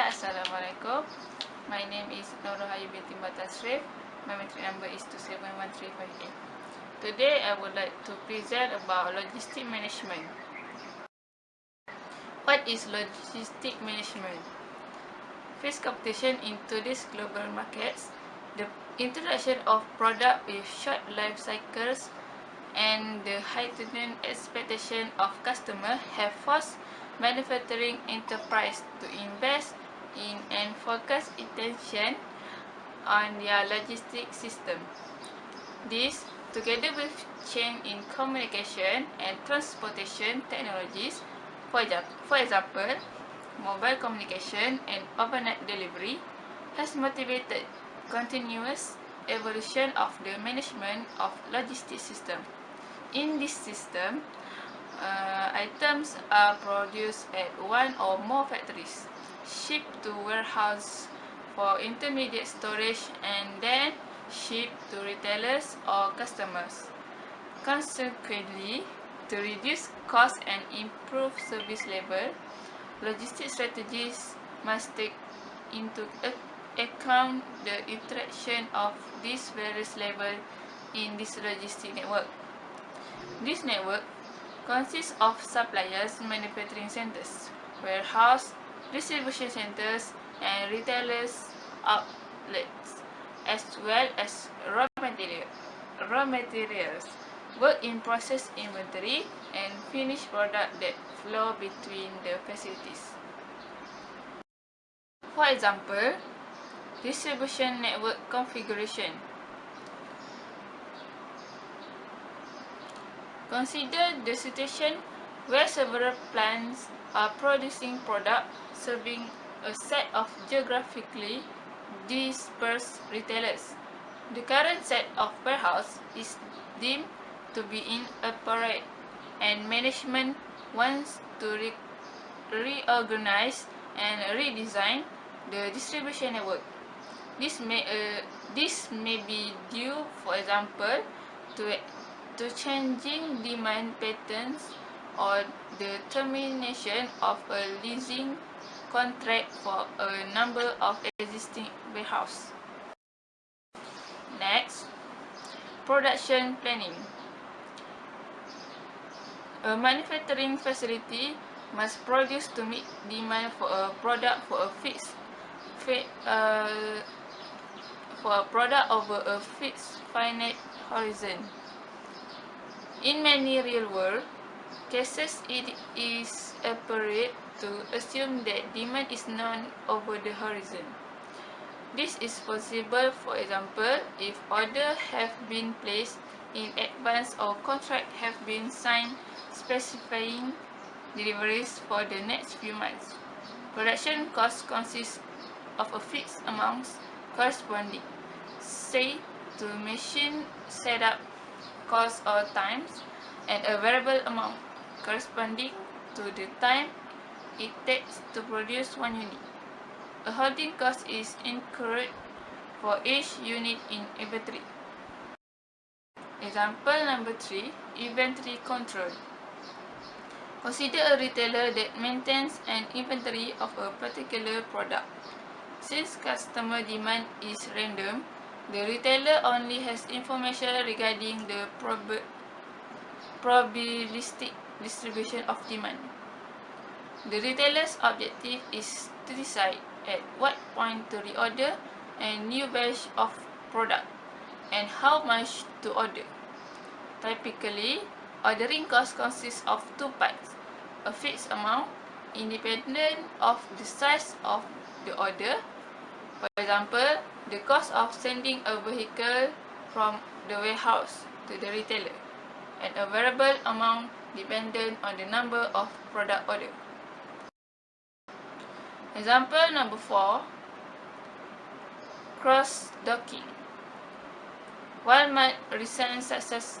Assalamualaikum. My name is NORROHAYU binti MD.TASRIF. My metric number is 271358. Today I would like to present about logistic management. What is logistic management? Face competition in today's global markets, the introduction of products with short life cycles and the heightened expectation of customers have forced manufacturing enterprise to invest in and focus attention on their logistics system. This, together with change in communication and transportation technologies, for example, mobile communication and overnight delivery, has motivated continuous evolution of the management of logistics system. In this system, items are produced at one or more factories, shipped to warehouse for intermediate storage, and then shipped to retailers or customers. Consequently, to reduce cost and improve service level, logistics strategies must take into account the interaction of these various levels in this logistic network. This network consists of suppliers, manufacturing centers, warehouse, distribution centers, and retailers' outlets, as well as raw materials, work in process inventory, and finished product that flow between the facilities. For example, distribution network configuration. Consider the situation where several plants are producing products serving a set of geographically dispersed retailers. The current set of warehouses is deemed to be inappropriate, and management wants to reorganize and redesign the distribution network. This may be due, for example, to changing demand patterns or the termination of a leasing contract for a number of existing warehouses. Next, production planning. A manufacturing facility must produce to meet demand for a product over a fixed finite horizon. In many real-world cases, it is appropriate to assume that demand is known over the horizon. This is possible, for example, if orders have been placed in advance or contracts have been signed specifying deliveries for the next few months. Production costs consist of a fixed amount corresponding, say, to machine setup costs or times, and a variable amount corresponding to the time it takes to produce one unit. A holding cost is incurred for each unit in inventory. Example number 3, inventory control. Consider a retailer that maintains an inventory of a particular product. Since customer demand is random, the retailer only has information regarding the probabilistic distribution of demand. The retailer's objective is to decide at what point to reorder a new batch of product and how much to order. Typically, ordering cost consists of two parts: a fixed amount independent of the size of the order, for example, the cost of sending a vehicle from the warehouse to the retailer, and a variable amount dependent on the number of product ordered. Example number 4, cross-docking. Walmart recent success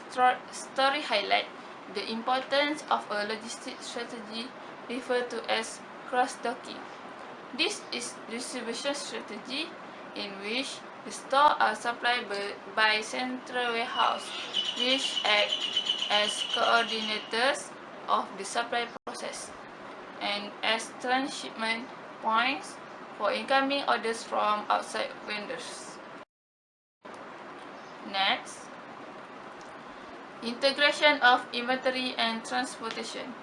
story highlight the importance of a logistics strategy referred to as cross-docking. This is distribution strategy in which the stores are supplied by central warehouse, which act as coordinators of the supply process and as transshipment points for incoming orders from outside vendors. Next, integration of inventory and transportation.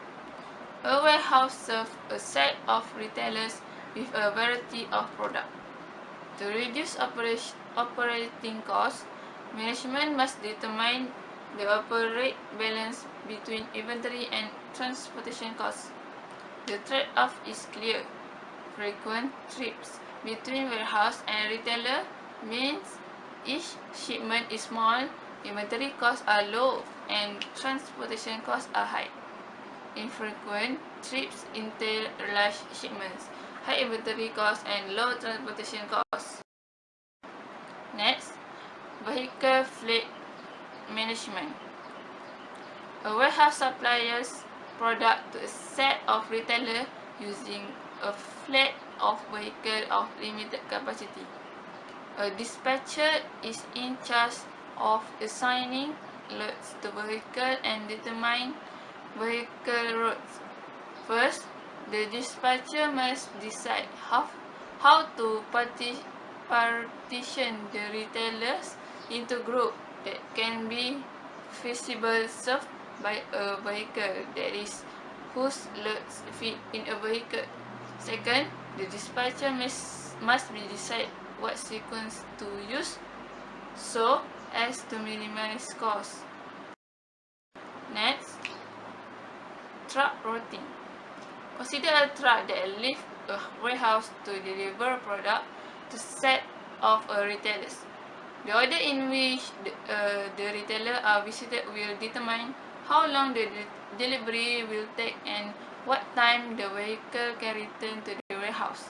A warehouse serves a set of retailers with a variety of products. To reduce operating costs, management must determine the appropriate balance between inventory and transportation costs. The trade-off is clear. Frequent trips between warehouse and retailer means each shipment is small, inventory costs are low, and transportation costs are high. Infrequent trips entail large shipments, high inventory costs, and low transportation costs. Next, vehicle fleet management. A warehouse supplies product to a set of retailers using a fleet of vehicles of limited capacity. A dispatcher is in charge of assigning loads to vehicles and determining vehicle routes. First, the dispatcher must decide how to partition the retailers into groups that can be feasibly served by a vehicle, that is, whose loads fit in a vehicle. Second, the dispatcher must decide what sequence to use so as to minimize costs. Next, truck routing. Consider a truck that leaves a warehouse to deliver product to set of retailers. The order in which the retailer are visited will determine how long the delivery will take and what time the vehicle can return to the warehouse.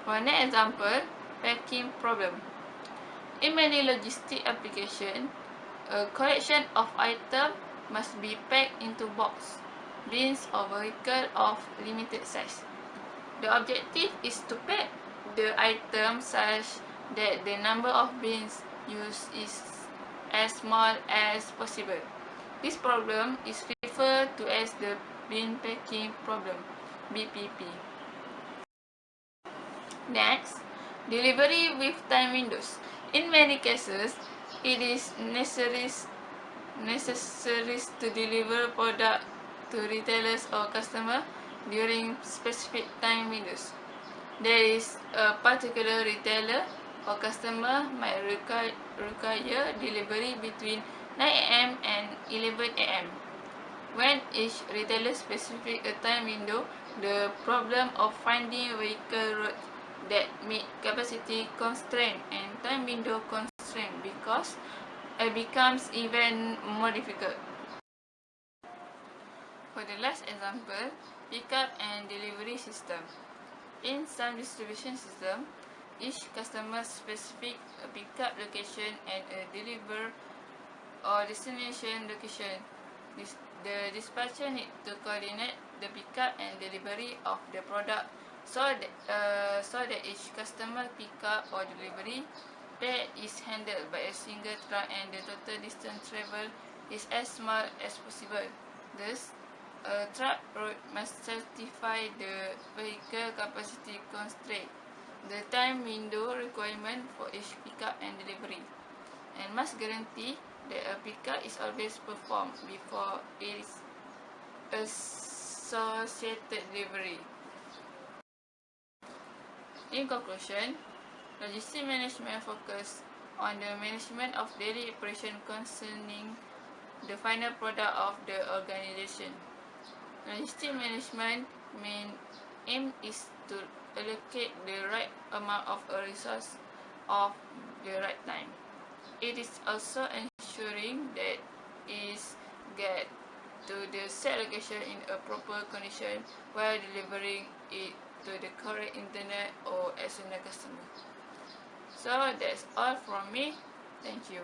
For an example, packing problem. In many logistic applications, a collection of items must be packed into boxes, bins, or vehicles of limited size. The objective is to pack the items such that the number of bins used is as small as possible. This problem is referred to as the bin packing problem, BPP. Next, delivery with time windows. In many cases, it is necessary to deliver product to retailers or customers during specific time windows. There is a particular retailer or customer might require delivery between 9 am and 11 am. When each retailer specifies a time window, the problem of finding vehicle routes that meet capacity constraint and time window constraint becomes even more difficult. For the last example, pickup and delivery system. In some distribution system, each customer specifies a pickup location and a deliver or destination location. The dispatcher needs to coordinate the pickup and delivery of the product so that each customer pickup or delivery pair is handled by a single truck and the total distance traveled is as small as possible. Thus, a truck route must satisfy the vehicle capacity constraint, the time window requirement for each pickup and delivery, and must guarantee that a pickup is always performed before its associated delivery. In conclusion, logistic management focuses on the management of daily operation concerning the final product of the organization. Logistic management main aim is to allocate the right amount of a resource of the right time. It is also ensuring that it gets to the set location in a proper condition while delivering it to the correct internet or external customer. So that's all from me. Thank you.